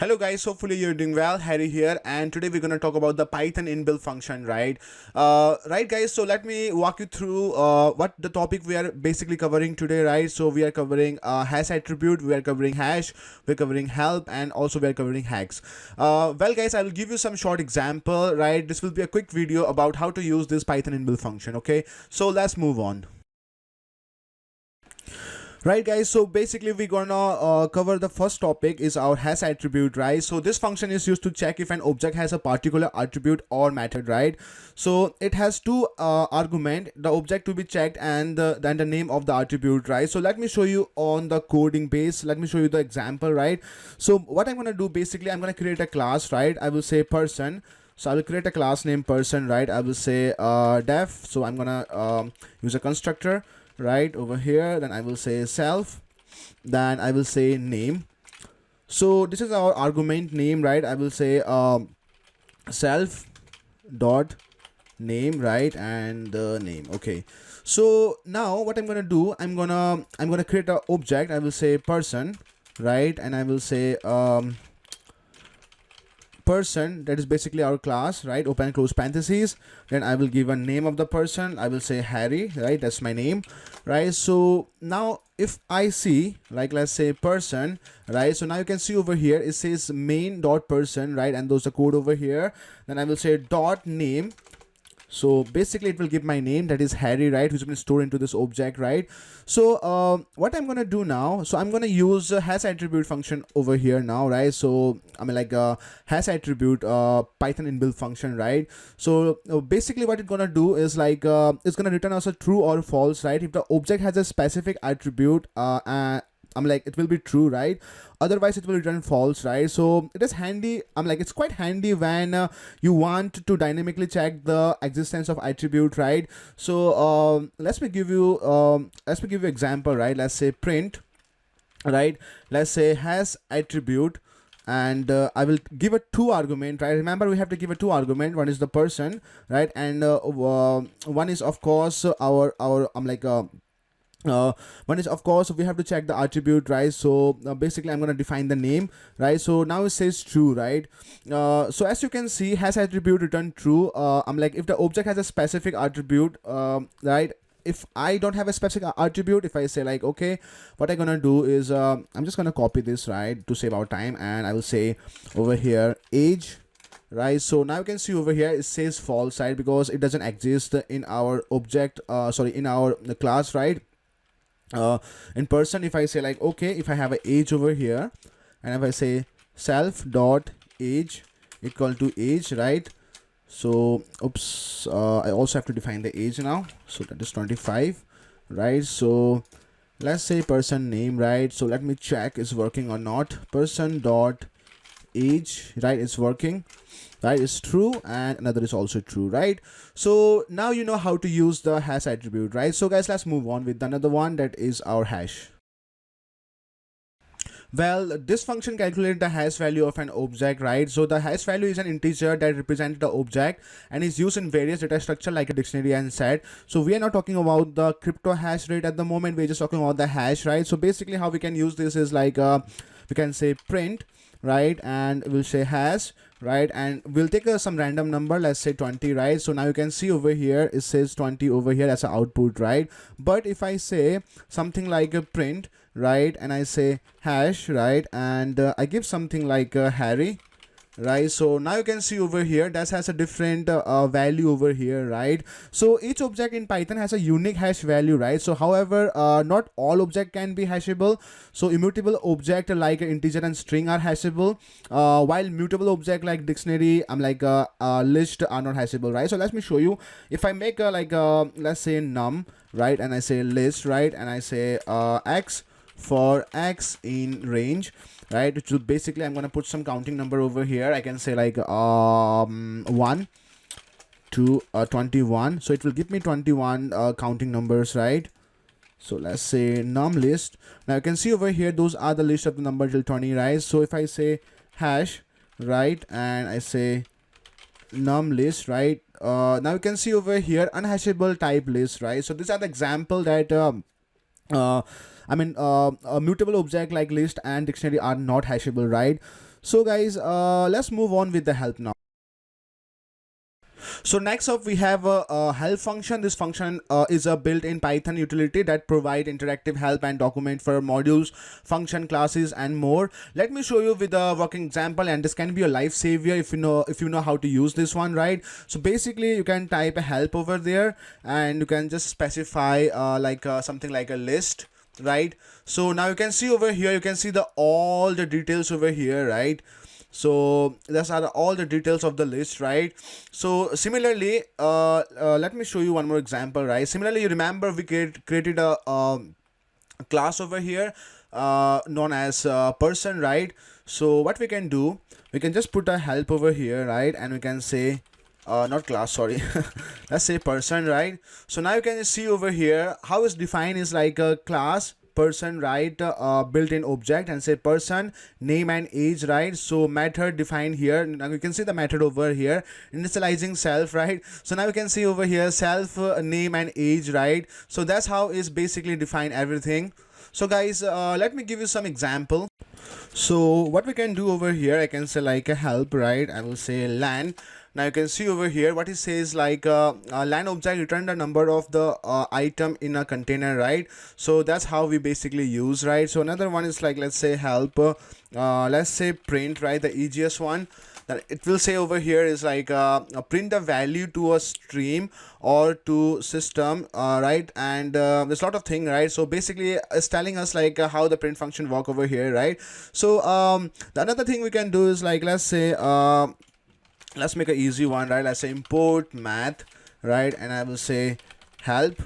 Hello guys, hopefully you're doing well. Harry here, and today we're going to talk about the Python inbuilt function, right? Right guys, so let me walk you through what the topic we are basically covering today, right? So we are covering hash attribute, we are covering hash, we're covering help, and also we are covering hacks. Well guys, I will give you some short example, right? This will be a quick video about how to use this Python inbuilt function, okay? So let's move on. Right guys, so basically we're gonna cover the first topic is our hash attribute, right? So this function is used to check if an object has a particular attribute or method, right? So it has two argument, the object to be checked and then the name of the attribute, right? So let me show you on the coding base. Let me show you the example, right? So what I'm gonna do, basically I'm gonna create a class, right? I will say person. So I will create a class named person, right? I will say def. So I'm gonna use a constructor right over here. Then I will say self. Then I will say name. So this is our argument name, right? I will say self dot name, right? And the name. Okay. So now what I'm gonna do, I'm gonna create an object. I will say person, right? And I will say person, that is basically our class, right? Open and close parentheses. Then I will give a name of the person. I will say Harry, right? That's my name, right? So now if I see, like, let's say person, right? So now you can see over here it says main dot person, right? And those are code over here. Then I will say dot name. So basically it will give my name, that is Harry, right, which has been stored into this object, right? So what I'm gonna do now, so I'm gonna use a hash attribute function over here now, right? So I mean, like a hash attribute Python inbuilt function, right? So basically what it's gonna do is like it's gonna return us a true or false, right? If the object has a specific attribute I'm like it will be true, right? Otherwise it will return false, right? So it is handy, I'm like it's quite handy when you want to dynamically check the existence of attribute, right? So let me give you example, right? Let's say print, right? Let's say has attribute, and I will give a two argument, right? Remember we have to give a two argument. One is the person, right? And one is of course our one is of course we have to check the attribute, right? So basically I'm going to define the name, right? So now it says true, right? So as you can see, has attribute return true. I'm like if the object has a specific attribute, right? If I don't have a specific attribute, if I say like okay, what I'm gonna do is I'm just gonna copy this, right, to save our time, and I will say over here age, right? So now you can see over here it says false, right, because it doesn't exist in our object, sorry, in our class, right? In person, if I say like okay, if I have an age over here, and if I say self dot age equal to age, right? So oops, I also have to define the age now, so that is 25, right? So let's say person name, right? So let me check is working or not. Person dot age, right, is working, right, is true, and another is also true, right? So now you know how to use the hash attribute, right? So guys, let's move on with another one, that is our hash. Well, this function calculates the hash value of an object, right? So the hash value is an integer that represents the object and is used in various data structure like a dictionary and set. So we are not talking about the crypto hash rate at the moment, we're just talking about the hash, right? So basically how we can use this is like we can say print, right, and we'll say hash, right, and we'll take some random number, let's say 20, right? So now you can see over here it says 20 over here as an output, right? But if I say something like a print, right, and I say hash, right, and I give something like Harry, right? So now you can see over here that has a different value over here, right? So each object in Python has a unique hash value, right? So however not all object can be hashable. So immutable object like integer and string are hashable, while mutable object like dictionary, I'm like list are not hashable, right? So let me show you. If I make a like let's say num, right, and I say list, right, and I say x for x in range, right? So basically I'm gonna put some counting number over here. I can say like 1 to 21, so it will give me 21 counting numbers, right? So let's say num list. Now you can see over here those are the list of the number till 20, right? So if I say hash, right, and I say num list, right, now you can see over here unhashable type list, right? So these are the example that a mutable object like list and dictionary are not hashable, right? So guys, let's move on with the help now. So next up we have a help function. This function is a built-in Python utility that provide interactive help and document for modules, function, classes, and more. Let me show you with a working example, and this can be a lifesaver if you know how to use this one, right? So basically you can type a help over there, and you can just specify something like a list, right? So now you can see over here, you can see the all the details over here, right? So those are all the details of the list, right? So similarly, let me show you one more example, right? Similarly, you remember we created a class over here known as person, right? So what we can do, we can just put a help over here, right? And we can say not class, sorry. Let's say person, right? So now you can see over here how it's defined is like a class person, right? Built-in object, and say person name and age, right? So method defined here. Now you can see the method over here, initializing self, right? So now you can see over here self name and age, right? So that's how is basically define everything. So guys, let me give you some example. So what we can do over here, I can say like a help, right? I will say lan. Now you can see over here what it says like lan object return the number of the item in a container, right? So that's how we basically use, right? So another one is like, let's say help, let's say print, right? The easiest one that it will say over here is like print the value to a stream or to system, right? And there's a lot of thing, right? So basically it's telling us like how the print function work over here, right? So the another thing we can do is like, let's say let's make an easy one, right? Let's say import math, right? And I will say help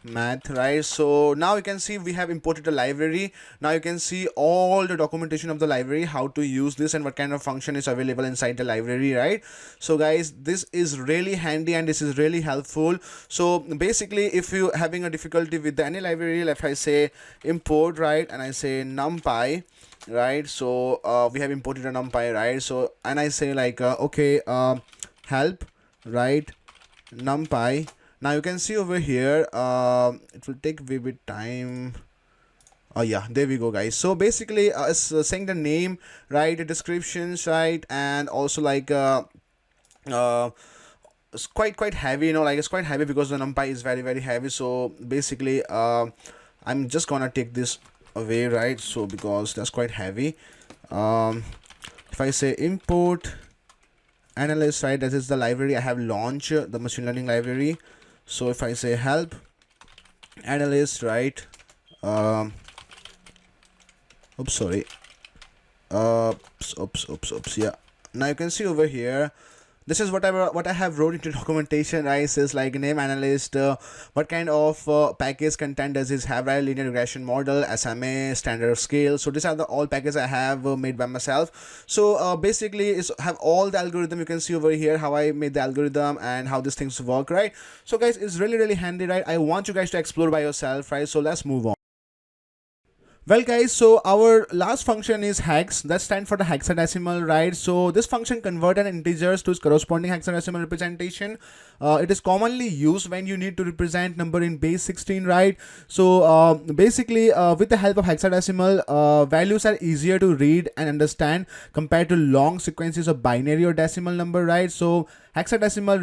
math, right? So now you can see we have imported a library. Now you can see all the documentation of the library, how to use this and what kind of function is available inside the library, right? So guys, this is really handy and this is really helpful. So basically if you having a difficulty with any library, if I say import, right, and I say numpy, right? So we have imported a numpy, right? So and I say like okay, help, right, numpy. Now you can see over here it will take a bit time. Oh yeah, there we go guys. So basically it's saying the name, right, the descriptions, right, and also like it's quite heavy, you know, like it's quite heavy because the numpy is very heavy. So basically I'm just gonna take this away, right? So because that's quite heavy. If I say import analyst, right, that is the library I have launched, the machine learning library. So if I say help analyst, right, oops, sorry, oops, yeah. Now you can see over here, this is what I have wrote into documentation, right? It says like name analyst, what kind of package content does this have, right? Linear regression model, SMA, standard scale. So these are the all packages I have made by myself. So basically it's have all the algorithm. You can see over here how I made the algorithm and how these things work, right? So guys, it's really handy, right? I want you guys to explore by yourself, right? So let's move on. Well guys, so our last function is hex, that stands for the hexadecimal, right? So this function converts an integers to its corresponding hexadecimal representation. It is commonly used when you need to represent number in base 16, right? So basically with the help of hexadecimal, values are easier to read and understand compared to long sequences of binary or decimal number, right? So hexadecimal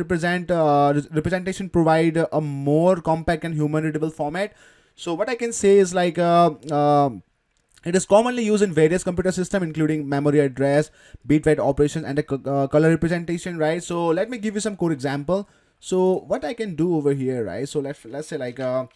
representation provide a more compact and human readable format. So what I can say is like it is commonly used in various computer systems, including memory address, bitwise operation, and a color representation, right? So let me give you some code example. So what I can do over here, right? So let's say like in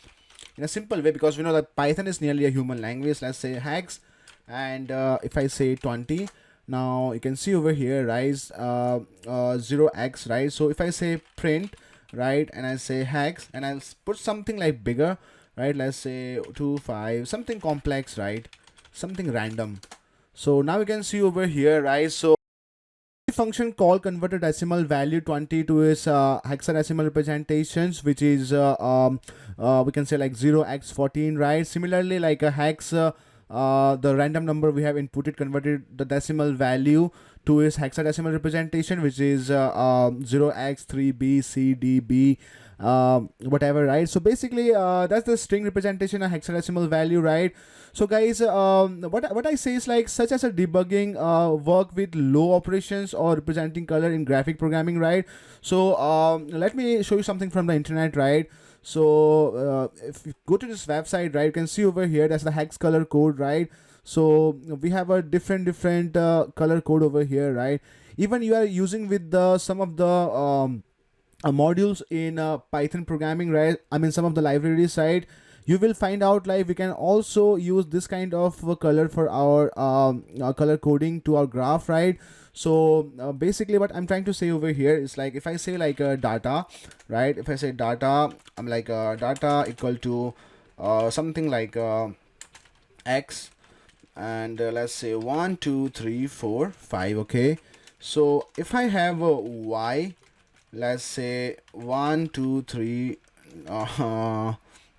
a simple way, because we know that Python is nearly a human language. Let's say hex, and if I say 20, now you can see over here, right, 0x, right? So if I say print, right, and I say hex, and I'll put something like bigger, right? Let's say 25, something complex, right? Something random. So now you can see over here, right? So function call convert a decimal value 20 to its hexadecimal representations, which is we can say like 0x14, right? Similarly, like a hex, the random number we have inputted converted the decimal value to its hexadecimal representation, which is 0x3b c d b whatever, right? So basically that's the string representation, a hexadecimal value, right? So guys, what I say is like, such as a debugging work with low operations or representing color in graphic programming, right? So let me show you something from the internet, right? So if you go to this website, right, you can see over here that's the hex color code, right? So we have a different color code over here, right? Even you are using with the some of the modules in Python programming, right? I mean, some of the library side, you will find out like we can also use this kind of color for our color coding to our graph, right? So basically what I'm trying to say over here is like, if I say like data, right? If I say data, I'm like data equal to something like x, and let's say 1 2 3 4 5. Okay, so if I have a y, let's say 1 2 3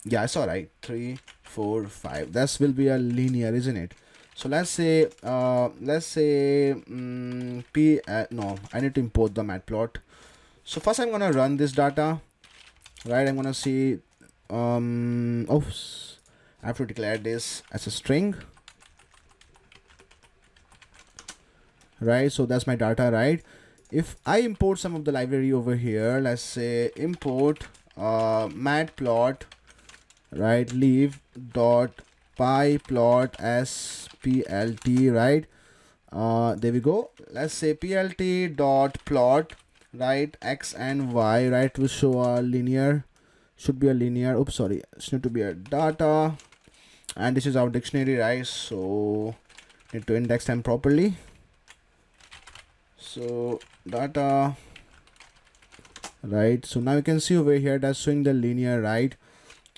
yeah, it's all right, 3 4 5, this will be a linear, isn't it? So let's say p no, I need to import the matplot. So first I'm gonna run this data, right? I'm gonna see oops, I have to declare this as a string, right? So that's my data, right? If I import some of the library over here, let's say import matplot, right, leave dot pyplot as plt, right? There we go. Let's say plt dot plot, right, x and y, right, will show a linear, should be a linear, oops, sorry, it's need to be a data, and this is our dictionary, right? So need to index them properly. So data, right? So now you can see over here that's showing the linear, right?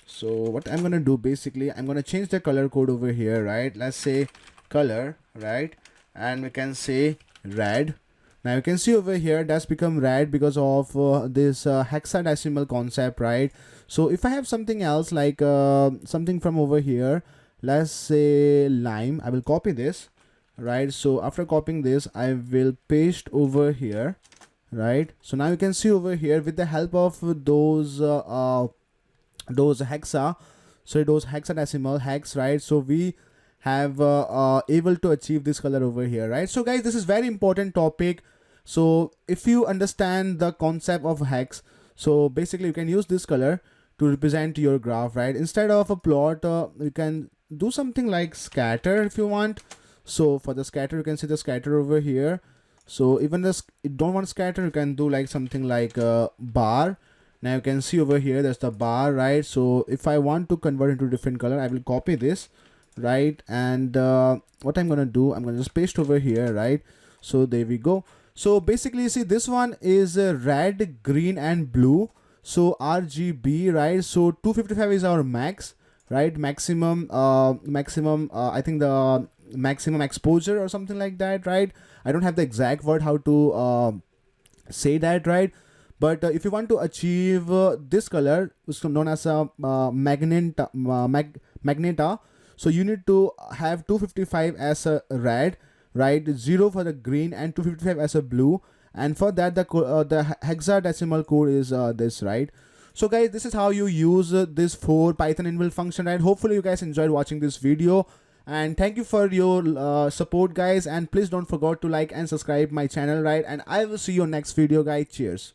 So what I'm gonna do, basically I'm gonna change the color code over here, right? Let's say color, right, and we can say red. Now you can see over here that's become red because of this hexadecimal concept, right? So if I have something else like something from over here, let's say lime, I will copy this, right? So after copying this, I will paste over here, right? So now you can see over here with the help of those hexa, so those hexadecimal hex, right? So we have able to achieve this color over here, right? So guys, this is very important topic. So if you understand the concept of hex, so basically you can use this color to represent your graph, right? Instead of a plot, you can do something like scatter if you want. So for the scatter, you can see the scatter over here. So even this, you don't want scatter, you can do like something like a bar. Now you can see over here there's the bar, right? So if I want to convert into different color, I will copy this, right? And what I'm gonna do, I'm gonna just paste over here, right? So there we go. So basically, you see this one is red, green and blue, so RGB, right? So 255 is our max, right? Maximum I think the maximum exposure or something like that, right? I don't have the exact word how to say that, right? But if you want to achieve this color, which is known as a magneta, so you need to have 255 as a red, right? 0 for the green and 255 as a blue. And for that, the hexadecimal code is this, right? So guys, this is how you use this 4 Python inbuilt function, right? Hopefully you guys enjoyed watching this video. And thank you for your support, guys. And please don't forget to like and subscribe my channel, right? And I will see you next video, guys. Cheers.